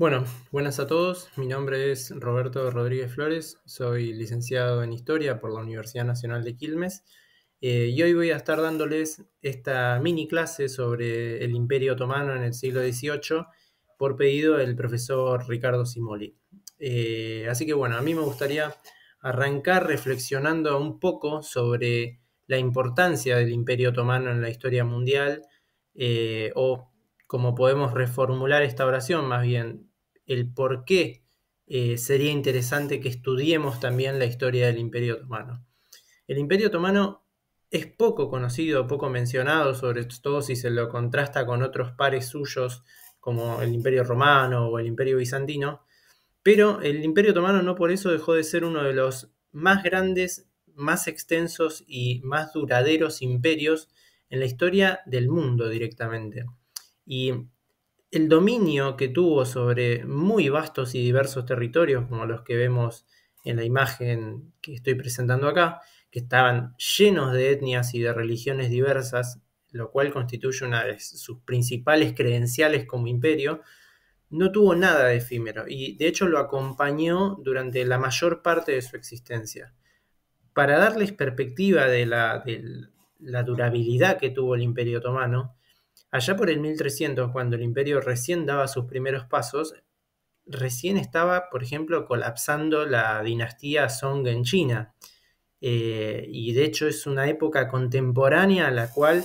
Bueno, buenas a todos. Mi nombre es Roberto Rodríguez Flores. Soy licenciado en Historia por la Universidad Nacional de Quilmes. Y hoy voy a estar dándoles esta mini clase sobre el Imperio Otomano en el siglo XVIII por pedido del profesor Ricardo Simoli. Así que bueno, a mí me gustaría arrancar reflexionando un poco sobre la importancia del Imperio Otomano en la historia mundial, o como podemos reformular esta oración, más bien el por qué sería interesante que estudiemos también la historia del Imperio Otomano. El Imperio Otomano es poco conocido, poco mencionado, sobre todo si se lo contrasta con otros pares suyos como el Imperio Romano o el Imperio Bizantino, pero el Imperio Otomano no por eso dejó de ser uno de los más grandes, más extensos y más duraderos imperios en la historia del mundo directamente. Y el dominio que tuvo sobre muy vastos y diversos territorios, como los que vemos en la imagen que estoy presentando acá, que estaban llenos de etnias y de religiones diversas, lo cual constituye una de sus principales credenciales como imperio, no tuvo nada de efímero y de hecho lo acompañó durante la mayor parte de su existencia. Para darles perspectiva de la durabilidad que tuvo el Imperio Otomano, allá por el 1300, cuando el imperio recién daba sus primeros pasos, recién estaba, por ejemplo, colapsando la dinastía Song en China. Y de hecho es una época contemporánea a la cual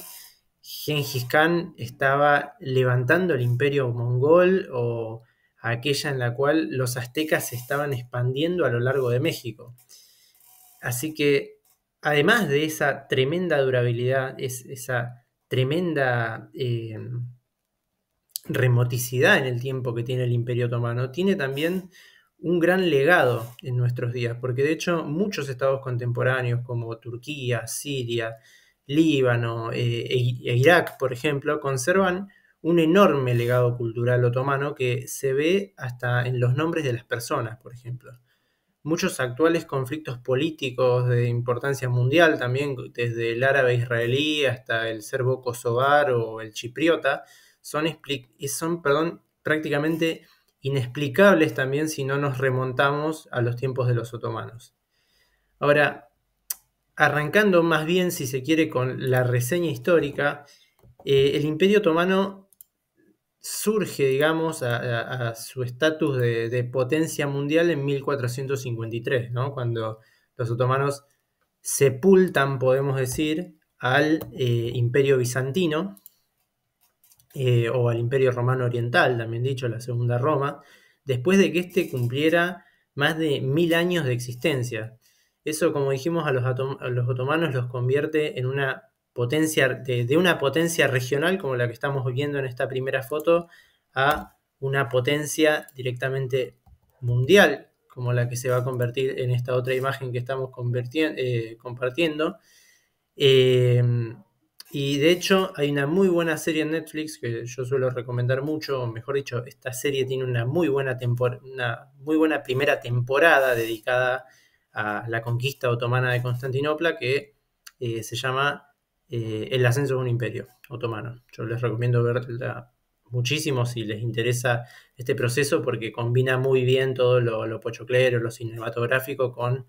Gengis Khan estaba levantando el imperio mongol, o aquella en la cual los aztecas se estaban expandiendo a lo largo de México. Así que, además de esa tremenda durabilidad, esa tremenda remoticidad en el tiempo que tiene el Imperio Otomano, tiene también un gran legado en nuestros días, porque de hecho muchos estados contemporáneos como Turquía, Siria, Líbano e Irak, por ejemplo, conservan un enorme legado cultural otomano que se ve hasta en los nombres de las personas, por ejemplo. Muchos actuales conflictos políticos de importancia mundial, también desde el árabe israelí hasta el serbo-kosovar o el chipriota, son prácticamente inexplicables también si no nos remontamos a los tiempos de los otomanos. Ahora, arrancando más bien, si se quiere, con la reseña histórica, el Imperio Otomano surge, digamos, a su estatus de potencia mundial en 1453, ¿no? Cuando los otomanos sepultan, podemos decir, al Imperio Bizantino, o al Imperio Romano Oriental, también dicho, la Segunda Roma, después de que éste cumpliera más de 1000 años de existencia. Eso, como dijimos, a los otomanos los convierte en una potencia, de una potencia regional como la que estamos viendo en esta primera foto, a una potencia directamente mundial, como la que se va a convertir en esta otra imagen que estamos compartiendo. Eh, y de hecho hay una muy buena serie en Netflix que yo suelo recomendar mucho, o mejor dicho, esta serie tiene una muy buena primera temporada dedicada a la conquista otomana de Constantinopla, que se llama El ascenso de un imperio otomano. Yo les recomiendo verla muchísimo si les interesa este proceso, porque combina muy bien todo lo pochoclero, lo cinematográfico con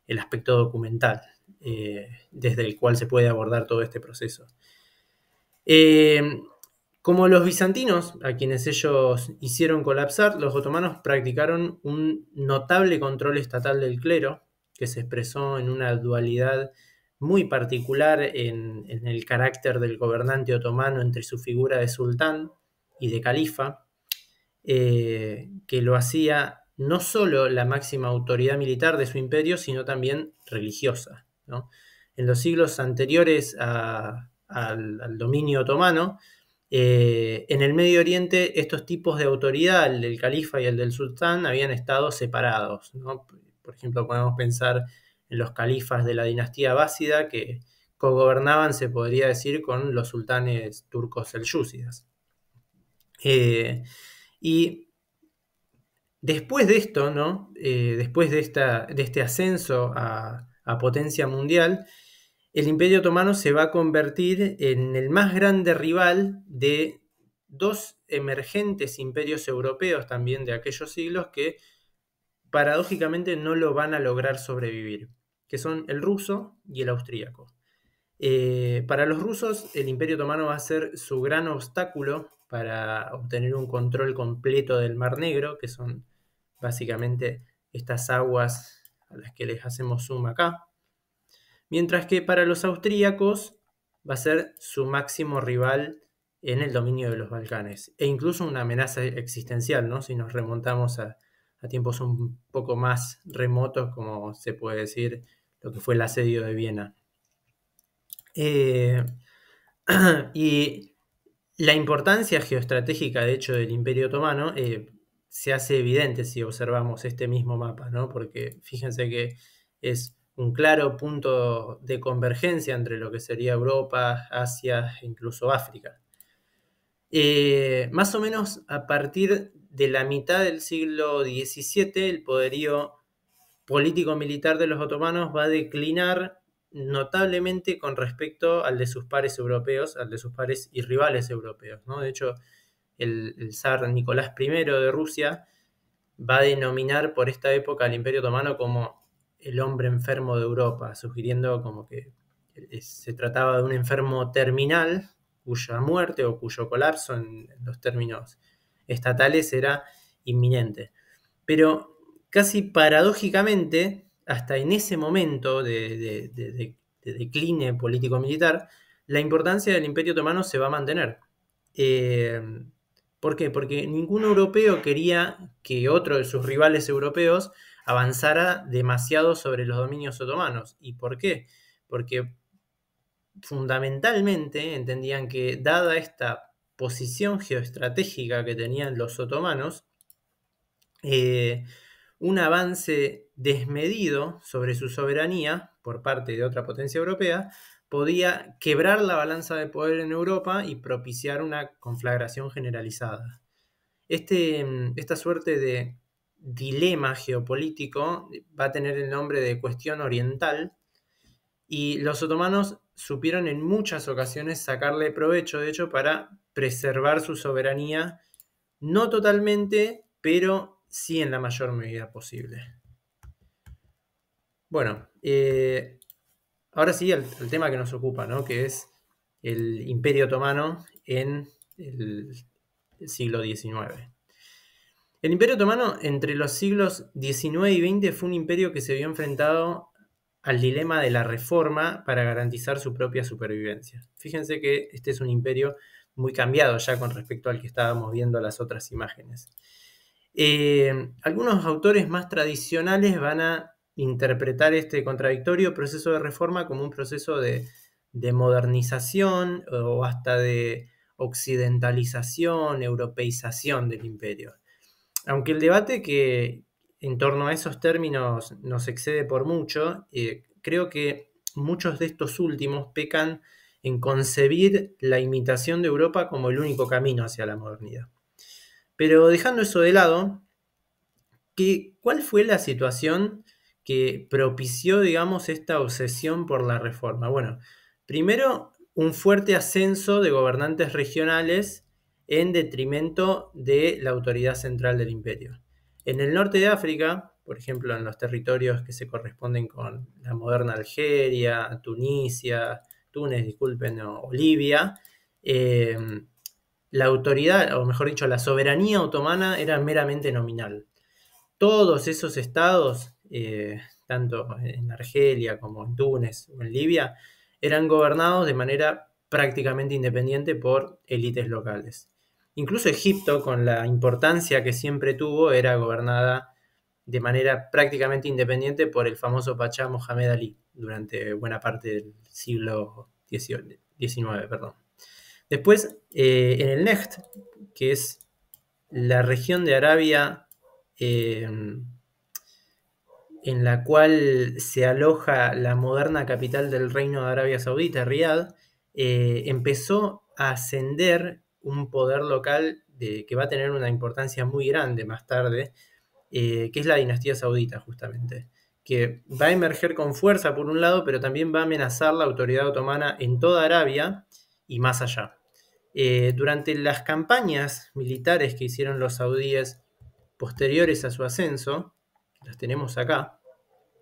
el aspecto documental, desde el cual se puede abordar todo este proceso. Como los bizantinos, a quienes ellos hicieron colapsar, los otomanos practicaron un notable control estatal del clero, que se expresó en una dualidad muy particular en el carácter del gobernante otomano entre su figura de sultán y de califa, que lo hacía no solo la máxima autoridad militar de su imperio, sino también religiosa, ¿no? En los siglos anteriores al dominio otomano, en el Medio Oriente estos tipos de autoridad, el del califa y el del sultán, habían estado separados, ¿no? Por ejemplo, podemos pensar en los califas de la dinastía básida que cogobernaban, se podría decir, con los sultanes turcos selyúcidas. Y después de esto, ¿no? Después de este ascenso a potencia mundial, el Imperio Otomano se va a convertir en el más grande rival de dos emergentes imperios europeos también de aquellos siglos que paradójicamente no lo van a lograr sobrevivir, que son el ruso y el austríaco. Para los rusos, el Imperio Otomano va a ser su gran obstáculo para obtener un control completo del Mar Negro, que son básicamente estas aguas a las que les hacemos zoom acá. Mientras que para los austríacos va a ser su máximo rival en el dominio de los Balcanes, e incluso una amenaza existencial, ¿no? Si nos remontamos a tiempos un poco más remotos, como se puede decir lo que fue el asedio de Viena. Y la importancia geoestratégica, de hecho, del Imperio Otomano se hace evidente si observamos este mismo mapa, ¿no? Porque fíjense que es un claro punto de convergencia entre lo que sería Europa, Asia e incluso África. Más o menos a partir de la mitad del siglo XVII, el poderío político-militar de los otomanos va a declinar notablemente con respecto al de sus pares europeos, al de sus pares y rivales europeos, ¿no? De hecho, el zar Nicolás I de Rusia va a denominar por esta época al Imperio Otomano como el hombre enfermo de Europa, sugiriendo como que se trataba de un enfermo terminal cuya muerte o cuyo colapso en los términos estatales era inminente. Pero casi paradójicamente, hasta en ese momento de decline político-militar, la importancia del Imperio Otomano se va a mantener. ¿Por qué? Porque ningún europeo quería que otro de sus rivales europeos avanzara demasiado sobre los dominios otomanos. ¿Y por qué? Porque fundamentalmente entendían que, dada esta posición geoestratégica que tenían los otomanos, un avance desmedido sobre su soberanía por parte de otra potencia europea podía quebrar la balanza de poder en Europa y propiciar una conflagración generalizada. Esta suerte de dilema geopolítico va a tener el nombre de cuestión oriental, y los otomanos supieron en muchas ocasiones sacarle provecho, de hecho, para preservar su soberanía, no totalmente, pero sí en la mayor medida posible. Bueno, ahora sí al tema que nos ocupa, ¿no? Que es el Imperio Otomano en el siglo XIX. El Imperio Otomano entre los siglos XIX y XX fue un imperio que se vio enfrentado al dilema de la reforma para garantizar su propia supervivencia. Fíjense que este es un imperio muy cambiado ya con respecto al que estábamos viendo en las otras imágenes. Algunos autores más tradicionales van a interpretar este contradictorio proceso de reforma como un proceso de modernización o hasta de occidentalización, europeización del imperio. Aunque el debate que en torno a esos términos nos excede por mucho, creo que muchos de estos últimos pecan en concebir la imitación de Europa como el único camino hacia la modernidad. Pero dejando eso de lado, ¿cuál fue la situación que propició, digamos, esta obsesión por la reforma? Bueno, primero, un fuerte ascenso de gobernantes regionales en detrimento de la autoridad central del imperio. En el norte de África, por ejemplo, en los territorios que se corresponden con la moderna Algeria, Túnez, disculpen, o Libia, la autoridad, o mejor dicho, la soberanía otomana era meramente nominal. Todos esos estados, tanto en Argelia como en Túnez o en Libia, eran gobernados de manera prácticamente independiente por élites locales. Incluso Egipto, con la importancia que siempre tuvo, era gobernada de manera prácticamente independiente por el famoso Pachá Mohamed Ali durante buena parte del siglo XIX. Después, en el Nejd, que es la región de Arabia en la cual se aloja la moderna capital del Reino de Arabia Saudita, Riad, empezó a ascender un poder local que va a tener una importancia muy grande más tarde, que es la dinastía saudita, justamente, que va a emerger con fuerza por un lado, pero también va a amenazar la autoridad otomana en toda Arabia y más allá. Durante las campañas militares que hicieron los saudíes posteriores a su ascenso, las tenemos acá,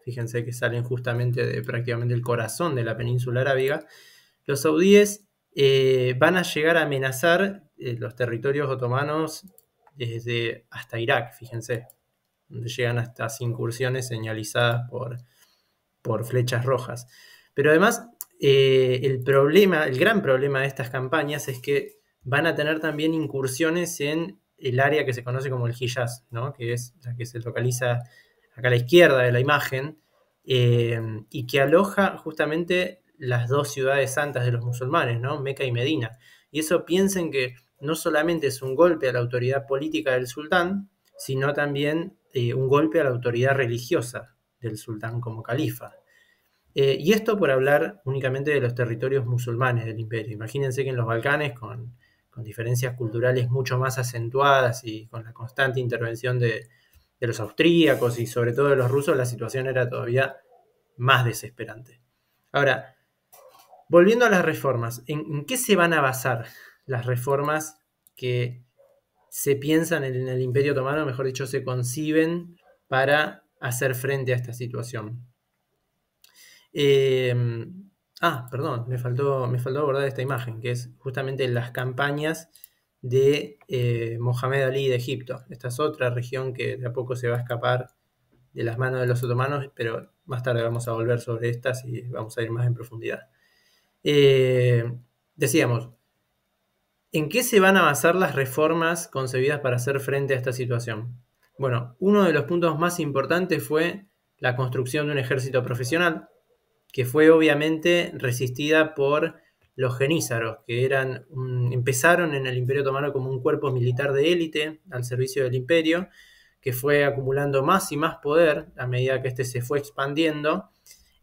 fíjense que salen justamente de prácticamente el corazón de la península arábiga, los saudíes van a llegar a amenazar los territorios otomanos desde hasta Irak, fíjense, donde llegan a estas incursiones señalizadas por flechas rojas. Pero además, el gran problema de estas campañas es que van a tener también incursiones en el área que se conoce como el Hijaz, ¿no? Que es la que se localiza acá a la izquierda de la imagen, y que aloja justamente las dos ciudades santas de los musulmanes, ¿no? Meca y Medina. Y eso piensen que no solamente es un golpe a la autoridad política del sultán, sino también un golpe a la autoridad religiosa del sultán como califa. Y esto por hablar únicamente de los territorios musulmanes del imperio. Imagínense que en los Balcanes, con diferencias culturales mucho más acentuadas y con la constante intervención de los austríacos y sobre todo de los rusos, la situación era todavía más desesperante. Ahora, volviendo a las reformas, ¿en qué se van a basar las reformas que se piensan en el Imperio Otomano, mejor dicho, se conciben para hacer frente a esta situación? Perdón, me faltó abordar esta imagen, que es justamente las campañas de Mohamed Ali de Egipto. Esta es otra región que de a poco se va a escapar de las manos de los otomanos, pero más tarde vamos a volver sobre estas y vamos a ir más en profundidad. Decíamos, ¿en qué se van a basar las reformas concebidas para hacer frente a esta situación? Bueno, uno de los puntos más importantes fue la construcción de un ejército profesional, que fue obviamente resistida por los genízaros, que empezaron en el Imperio Otomano como un cuerpo militar de élite al servicio del imperio, que fue acumulando más y más poder a medida que este se fue expandiendo,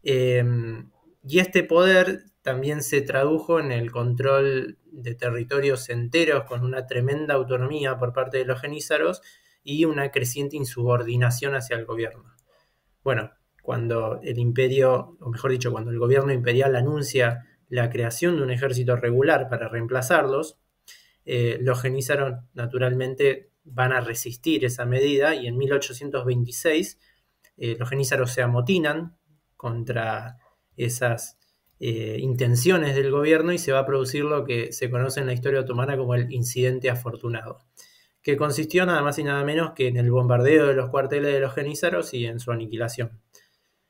y este poder también se tradujo en el control de territorios enteros con una tremenda autonomía por parte de los genízaros y una creciente insubordinación hacia el gobierno. Bueno, cuando el imperio, o mejor dicho, cuando el gobierno imperial anuncia la creación de un ejército regular para reemplazarlos, los genízaros naturalmente van a resistir esa medida y en 1826 los genízaros se amotinan contra esas intenciones del gobierno y se va a producir lo que se conoce en la historia otomana como el incidente afortunado, que consistió nada más y nada menos que en el bombardeo de los cuarteles de los genízaros y en su aniquilación.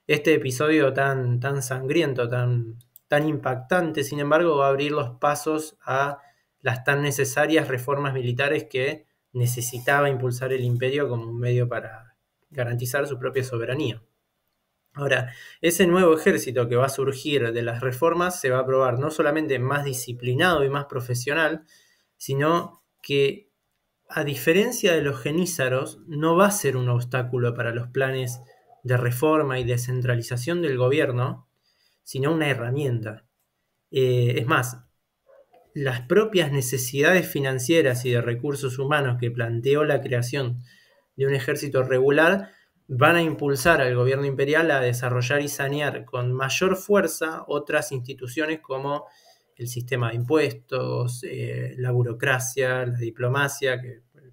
Este episodio tan sangriento, tan impactante, sin embargo, va a abrir los pasos a las tan necesarias reformas militares que necesitaba impulsar el imperio como un medio para garantizar su propia soberanía. Ahora, ese nuevo ejército que va a surgir de las reformas se va a probar no solamente más disciplinado y más profesional, sino que, a diferencia de los genízaros, no va a ser un obstáculo para los planes de reforma y descentralización del gobierno, sino una herramienta. Es más, las propias necesidades financieras y de recursos humanos que planteó la creación de un ejército regular van a impulsar al gobierno imperial a desarrollar y sanear con mayor fuerza otras instituciones como el sistema de impuestos, la burocracia, la diplomacia,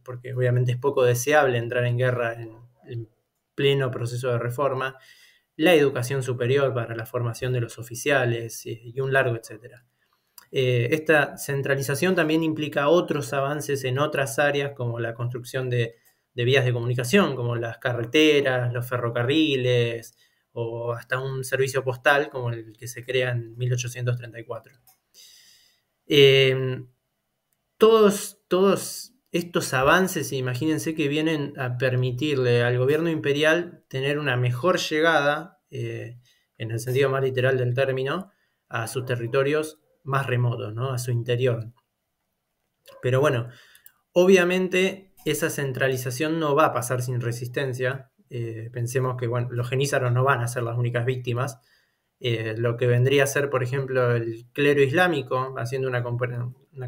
porque obviamente es poco deseable entrar en guerra en pleno proceso de reforma, la educación superior para la formación de los oficiales y un largo etcétera. Esta centralización también implica otros avances en otras áreas como la construcción de vías de comunicación, como las carreteras, los ferrocarriles o hasta un servicio postal como el que se crea en 1834. Todos estos avances, imagínense que vienen a permitirle al gobierno imperial tener una mejor llegada, en el sentido más literal del término, a sus territorios más remotos, ¿no? A su interior. Pero bueno, obviamente esa centralización no va a pasar sin resistencia. Pensemos que los genízaros no van a ser las únicas víctimas. Lo que vendría a ser, por ejemplo, el clero islámico, haciendo una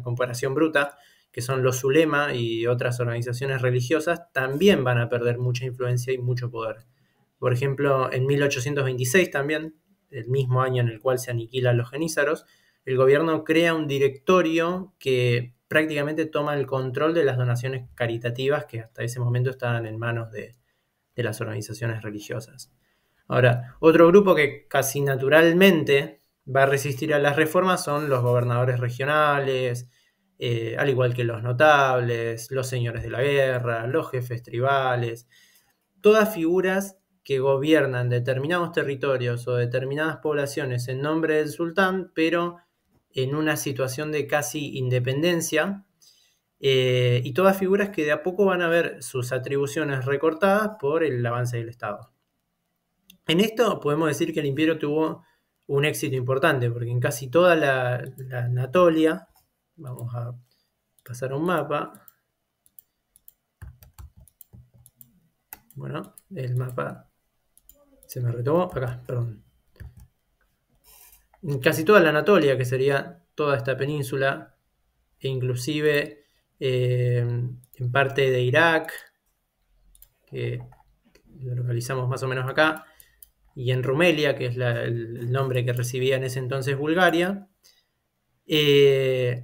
comparación bruta, que son los ulema y otras organizaciones religiosas, también van a perder mucha influencia y mucho poder. Por ejemplo, en 1826 también, el mismo año en el cual se aniquilan los genízaros, el gobierno crea un directorio que prácticamente toma el control de las donaciones caritativas que hasta ese momento estaban en manos de las organizaciones religiosas. Ahora, otro grupo que casi naturalmente va a resistir a las reformas son los gobernadores regionales, al igual que los notables, los señores de la guerra, los jefes tribales, todas figuras que gobiernan determinados territorios o determinadas poblaciones en nombre del sultán, pero en una situación de casi independencia, y todas figuras que de a poco van a ver sus atribuciones recortadas por el avance del Estado. En esto podemos decir que el imperio tuvo un éxito importante, porque en casi toda la Anatolia, vamos a pasar a un mapa, bueno, el mapa se me retomó, acá, perdón. En casi toda la Anatolia, que sería toda esta península, e inclusive en parte de Irak, que lo localizamos más o menos acá, y en Rumelia, que es el nombre que recibía en ese entonces Bulgaria, el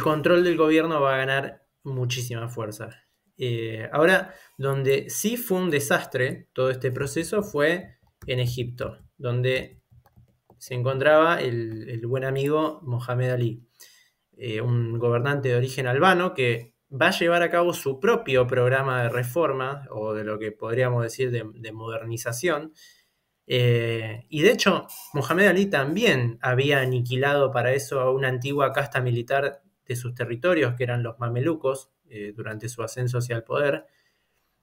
control del gobierno va a ganar muchísima fuerza. Ahora, donde sí fue un desastre todo este proceso fue en Egipto, donde se encontraba el buen amigo Mohamed Ali, un gobernante de origen albano que va a llevar a cabo su propio programa de reforma, o de lo que podríamos decir de modernización. Y de hecho, Mohamed Ali también había aniquilado para eso a una antigua casta militar de sus territorios, que eran los mamelucos, durante su ascenso hacia el poder.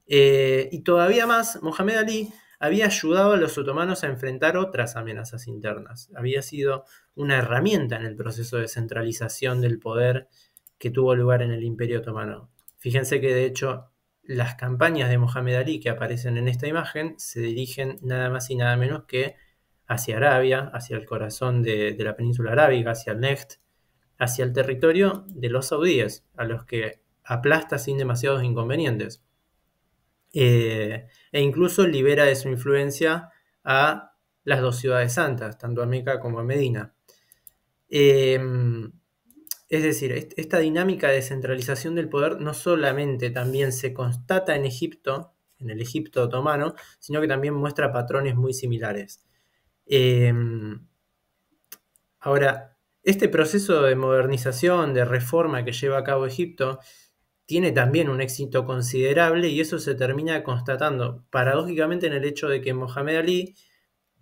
Y todavía más, Mohamed Ali había ayudado a los otomanos a enfrentar otras amenazas internas. Había sido una herramienta en el proceso de centralización del poder que tuvo lugar en el Imperio Otomano. Fíjense que de hecho las campañas de Mohamed Ali que aparecen en esta imagen se dirigen nada más y nada menos que hacia Arabia, hacia el corazón de la península arábiga, hacia el Nejd, hacia el territorio de los saudíes, a los que aplasta sin demasiados inconvenientes. E incluso libera de su influencia a las dos ciudades santas, tanto a Meca como a Medina. Es decir, esta dinámica de centralización del poder no solamente también se constata en Egipto, en el Egipto otomano, sino que también muestra patrones muy similares. Ahora, este proceso de modernización, de reforma que lleva a cabo Egipto, tiene también un éxito considerable y eso se termina constatando paradójicamente en el hecho de que Mohamed Ali,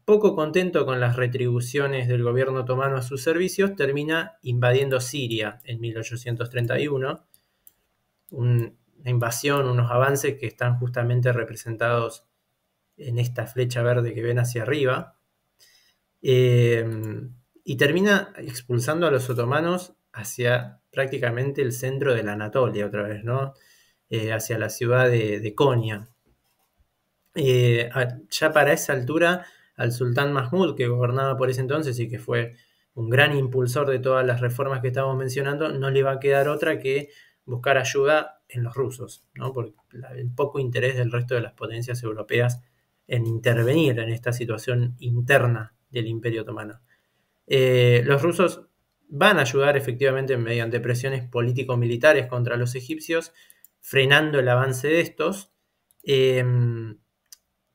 poco contento con las retribuciones del gobierno otomano a sus servicios, termina invadiendo Siria en 1831, una invasión, unos avances que están justamente representados en esta flecha verde que ven hacia arriba, y termina expulsando a los otomanos hacia prácticamente el centro de la Anatolia otra vez, ¿no? Hacia la ciudad de Konya. Ya para esa altura, al sultán Mahmud, que gobernaba por ese entonces y que fue un gran impulsor de todas las reformas que estamos mencionando, no le va a quedar otra que buscar ayuda en los rusos, ¿no? Por el poco interés del resto de las potencias europeas en intervenir en esta situación interna del Imperio Otomano. Los rusos van a ayudar efectivamente mediante presiones político-militares contra los egipcios, frenando el avance de estos,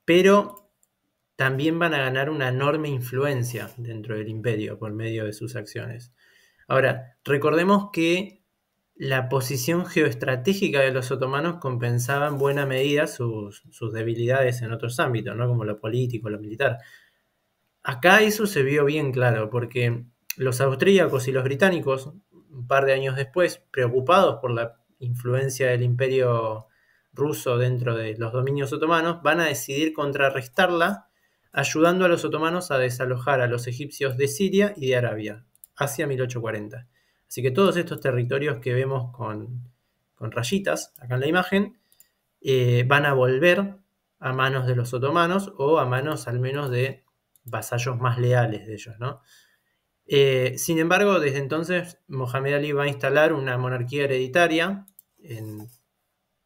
pero también van a ganar una enorme influencia dentro del imperio por medio de sus acciones. Ahora, recordemos que la posición geoestratégica de los otomanos compensaba en buena medida sus debilidades en otros ámbitos, ¿no? Como lo político, lo militar. Acá eso se vio bien claro, porque los austríacos y los británicos, un par de años después, preocupados por la influencia del imperio ruso dentro de los dominios otomanos, van a decidir contrarrestarla, ayudando a los otomanos a desalojar a los egipcios de Siria y de Arabia, hacia 1840. Así que todos estos territorios que vemos con rayitas acá en la imagen, van a volver a manos de los otomanos, o a manos al menos de vasallos más leales de ellos, ¿no? Sin embargo, desde entonces Mohamed Ali va a instalar una monarquía hereditaria en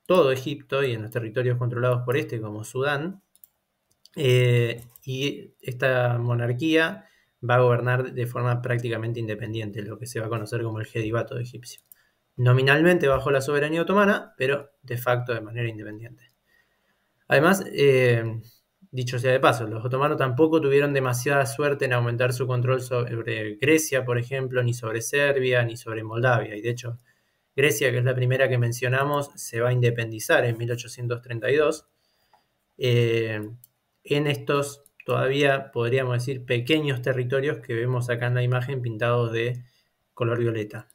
todo Egipto y en los territorios controlados por como Sudán, y esta monarquía va a gobernar de forma prácticamente independiente, lo que se va a conocer como el Gedivato egipcio. Nominalmente bajo la soberanía otomana, pero de facto de manera independiente. Además, dicho sea de paso, los otomanos tampoco tuvieron demasiada suerte en aumentar su control sobre Grecia, por ejemplo, ni sobre Serbia, ni sobre Moldavia. Y de hecho, Grecia, que es la primera que mencionamos, se va a independizar en 1832. En estos todavía podríamos decir pequeños territorios que vemos acá en la imagen pintados de color violeta.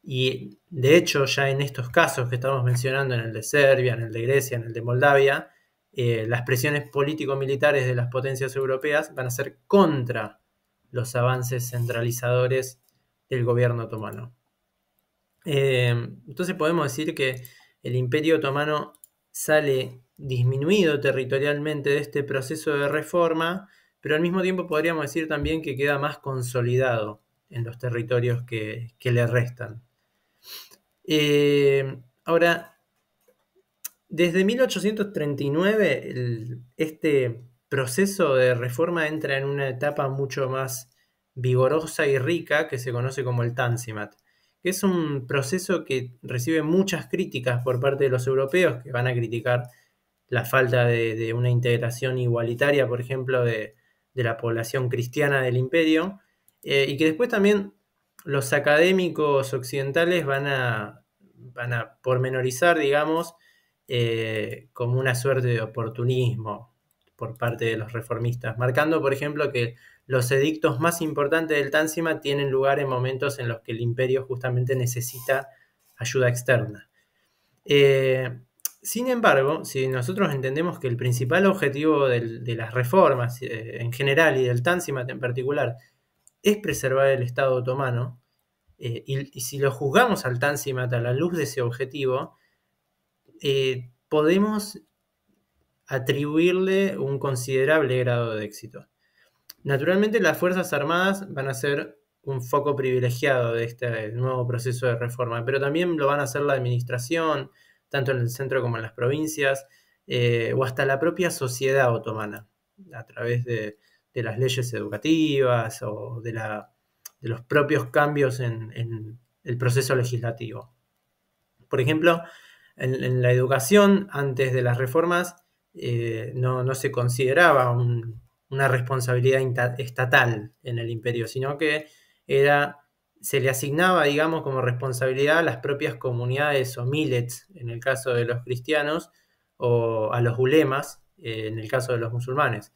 Y de hecho, ya en estos casos que estamos mencionando, en el de Serbia, en el de Grecia, en el de Moldavia, las presiones político-militares de las potencias europeas van a ser contra los avances centralizadores del gobierno otomano. Entonces podemos decir que el Imperio Otomano sale disminuido territorialmente de este proceso de reforma, pero al mismo tiempo podríamos decir también que queda más consolidado en los territorios que le restan. Ahora, desde 1839 este proceso de reforma entra en una etapa mucho más vigorosa y rica que se conoce como el Tanzimat, que es un proceso que recibe muchas críticas por parte de los europeos, que van a criticar la falta de una integración igualitaria, por ejemplo, de la población cristiana del imperio, y que después también los académicos occidentales van a pormenorizar, digamos, como una suerte de oportunismo por parte de los reformistas, marcando, por ejemplo, que los edictos más importantes del Tanzimat tienen lugar en momentos en los que el imperio justamente necesita ayuda externa. Sin embargo, si nosotros entendemos que el principal objetivo de las reformas en general y del Tanzimat en particular es preservar el Estado otomano, y si lo juzgamos al Tanzimat a la luz de ese objetivo, podemos atribuirle un considerable grado de éxito. Naturalmente, las Fuerzas Armadas van a ser un foco privilegiado de este nuevo proceso de reforma, pero también lo van a hacer la administración, tanto en el centro como en las provincias, o hasta la propia sociedad otomana, a través de las leyes educativas o de los propios cambios en el proceso legislativo. Por ejemplo, en la educación, antes de las reformas, no se consideraba una responsabilidad estatal en el imperio, sino que se le asignaba, digamos, como responsabilidad a las propias comunidades o millets, en el caso de los cristianos, o a los ulemas, en el caso de los musulmanes.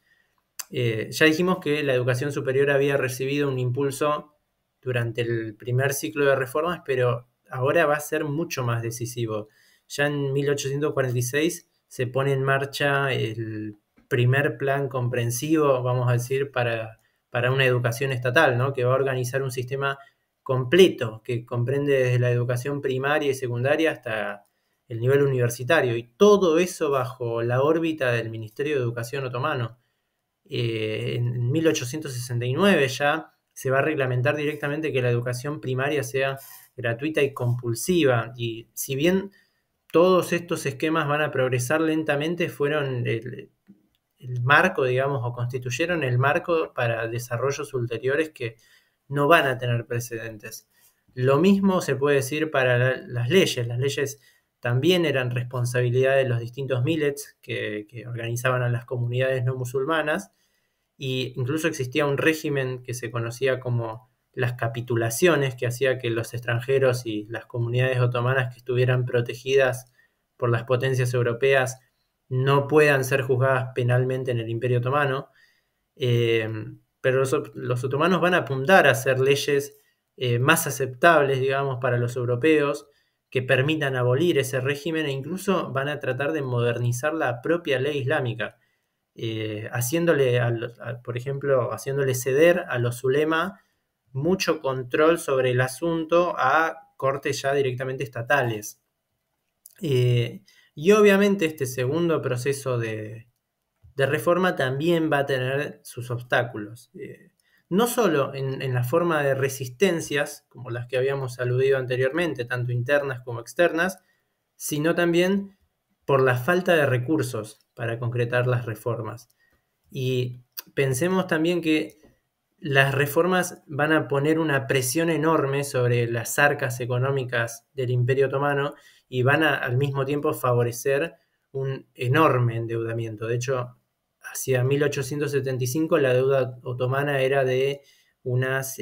Ya dijimos que la educación superior había recibido un impulso durante el primer ciclo de reformas, pero ahora va a ser mucho más decisivo. Ya en 1846 se pone en marcha el primer plan comprensivo, vamos a decir, para una educación estatal, ¿no? Que va a organizar un sistema completo que comprende desde la educación primaria y secundaria hasta el nivel universitario, y todo eso bajo la órbita del Ministerio de Educación otomano. En 1869 ya se va a reglamentar directamente que la educación primaria sea gratuita y compulsiva, y si bien todos estos esquemas van a progresar lentamente, fueron el marco, digamos, o constituyeron el marco para desarrollos ulteriores que no van a tener precedentes. Lo mismo se puede decir para las leyes. Las leyes también eran responsabilidad de los distintos millets que organizaban a las comunidades no musulmanas, e incluso existía un régimen que se conocía como las capitulaciones, que hacía que los extranjeros y las comunidades otomanas que estuvieran protegidas por las potencias europeas no puedan ser juzgadas penalmente en el Imperio Otomano. Pero los otomanos van a apuntar a hacer leyes más aceptables, digamos, para los europeos, que permitan abolir ese régimen, e incluso van a tratar de modernizar la propia ley islámica, haciéndole, por ejemplo, haciéndole ceder a los ulema mucho control sobre el asunto a cortes ya directamente estatales. Y obviamente este segundo proceso de reforma también va a tener sus obstáculos. No solo en la forma de resistencias, como las que habíamos aludido anteriormente, tanto internas como externas, sino también por la falta de recursos para concretar las reformas. Y pensemos también que las reformas van a poner una presión enorme sobre las arcas económicas del Imperio Otomano y van a al mismo tiempo favorecer un enorme endeudamiento. De hecho, hacia 1875 la deuda otomana era de unas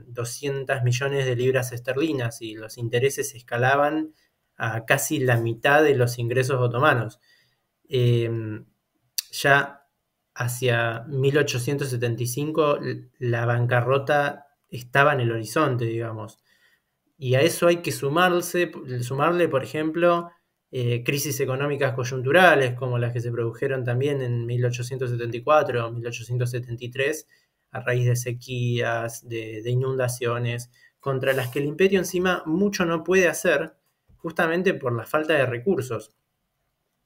200 millones de libras esterlinas y los intereses escalaban a casi la mitad de los ingresos otomanos. Ya hacia 1875 la bancarrota estaba en el horizonte, digamos. Y a eso hay que sumarle, por ejemplo, crisis económicas coyunturales, como las que se produjeron también en 1874 o 1873, a raíz de sequías, de inundaciones, contra las que el imperio encima mucho no puede hacer, justamente por la falta de recursos.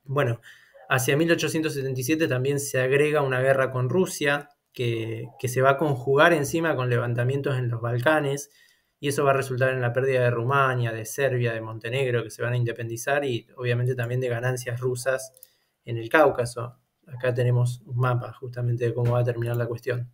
Bueno, hacia 1877 también se agrega una guerra con Rusia, que se va a conjugar encima con levantamientos en los Balcanes, y eso va a resultar en la pérdida de Rumania, de Serbia, de Montenegro, que se van a independizar, y obviamente también de ganancias rusas en el Cáucaso. Acá tenemos un mapa justamente de cómo va a terminar la cuestión.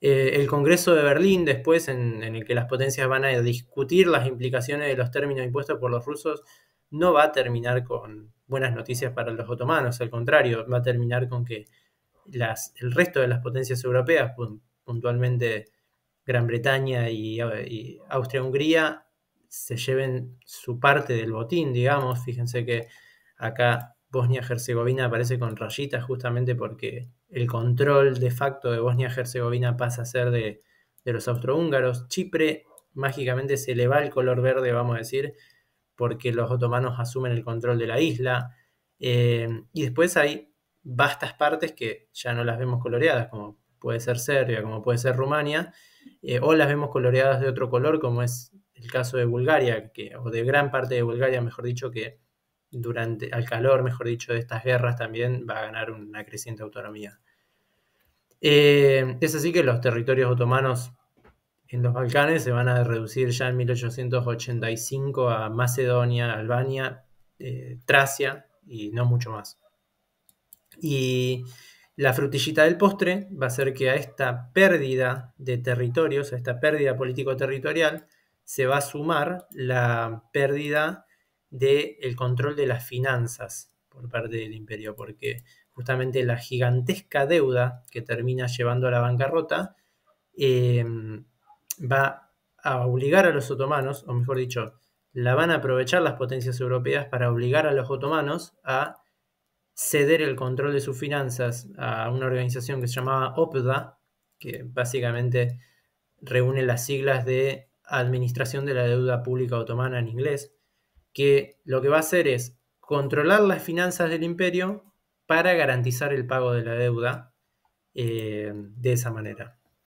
El Congreso de Berlín después, en el que las potencias van a discutir las implicaciones de los términos impuestos por los rusos, no va a terminar con buenas noticias para los otomanos, al contrario, va a terminar con que el resto de las potencias europeas, puntualmente Gran Bretaña y Austria-Hungría, se lleven su parte del botín, digamos. Fíjense que acá Bosnia-Herzegovina aparece con rayitas justamente porque el control de facto de Bosnia-Herzegovina pasa a ser de los austrohúngaros. Chipre mágicamente se le va el color verde, vamos a decir, porque los otomanos asumen el control de la isla. Y después hay vastas partes que ya no las vemos coloreadas, como puede ser Serbia, como puede ser Rumania, o las vemos coloreadas de otro color, como es el caso de Bulgaria, o de gran parte de Bulgaria, mejor dicho, que al calor, mejor dicho, de estas guerras también va a ganar una creciente autonomía. Es así que los territorios otomanos en los Balcanes se van a reducir ya en 1885 a Macedonia, Albania, Tracia y no mucho más. Y la frutillita del postre va a ser que a esta pérdida de territorios, a esta pérdida político-territorial, se va a sumar la pérdida del control de las finanzas por parte del imperio, porque justamente la gigantesca deuda que termina llevando a la bancarrota va a obligar a los otomanos, o mejor dicho, la van a aprovechar las potencias europeas para obligar a los otomanos a ceder el control de sus finanzas a una organización que se llamaba OPDA, que básicamente reúne las siglas de Administración de la Deuda Pública Otomana en inglés, que lo que va a hacer es controlar las finanzas del imperio para garantizar el pago de la deuda de esa manera.